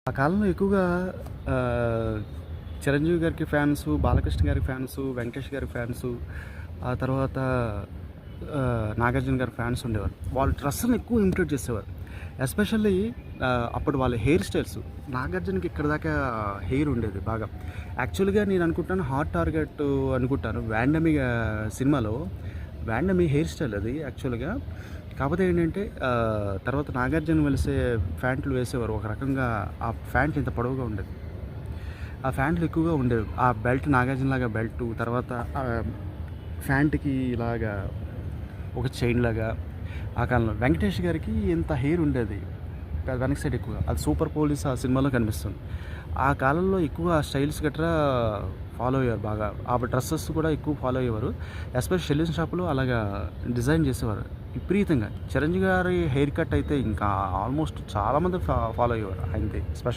ఆ కాలంలో ఎక్కువగా ఆహ్, చిరంజీవి గారికి ఫ్యాన్సు, బాలకృష్ణ గారికి ఫ్యాన్సు, వెంకటేష్ గారికి ఫ్యాన్సు, ఆ తర్వాత నాగార్జున గారి ఫ్యాన్స్ ఉండేవారు. వాళ్ళు డ్రెస్సుల్ని ఎక్కువ ఇమిటేట్ చేసేవారు. ఎస్పెషల్లీ అప్పుడు వాళ్ళ హెయిర్ స్టైల్స్. నాగార్జునకి ఇక్కడ దాకా హెయిర్ ఉండేది బాగా. యాక్చువల్‌గా నేను అనుకుంటాను 'హాట్ టార్గెట్' అనుకుంటాను. 'వ్యాండమి' సినిమాలో 'వ్యాండమి' హెయిర్ స్టైల్ అది యాక్చువల్‌గా. కాకపోతే ఏంటంటే తర్వాత నాగార్జున ఫ్యాంట్లు వేసేవారు. ఒక రకంగా ఆ ఫ్యాంట్ ఇంత పొడవుగా ఉండేది. ఆ ఫ్యాంట్లు ఎక్కువగా ఉండేవి. ఆ బెల్ట్ నాగార్జునలాగా బెల్టు, తర్వాత ఫ్యాంట్‌కి ఇలాగా ఒక చైన్‌లాగా ఆ కాలంలో. వెంకటేష్ గారికి ఇంత హెయిర్ ఉండేది. వెనక సైడ్ ఎక్కువగా. అది 'సూపర్ పోలీస్' ఆ సినిమాలో కనిపిస్తుంది. ఆ కాలంలో ఎక్కువ స్టైల్స్ గట్రా ఫాలో అయ్యారు బాగా. ఆ డ్రెసెస్ కూడా ఎక్కువ ఫాలో అయ్యేవారు. ఎస్పెషల్లీ సెలూన్ షాప్‌లో అలాగా డిజైన్ చేసేవారు విపరీతంగా. చిరంజీవి గారి హెయిర్ కట్ అయితే ఇంకా ఆల్మోస్ట్ చాలామంది ఫాలో అయ్యేవారు ఆయనది.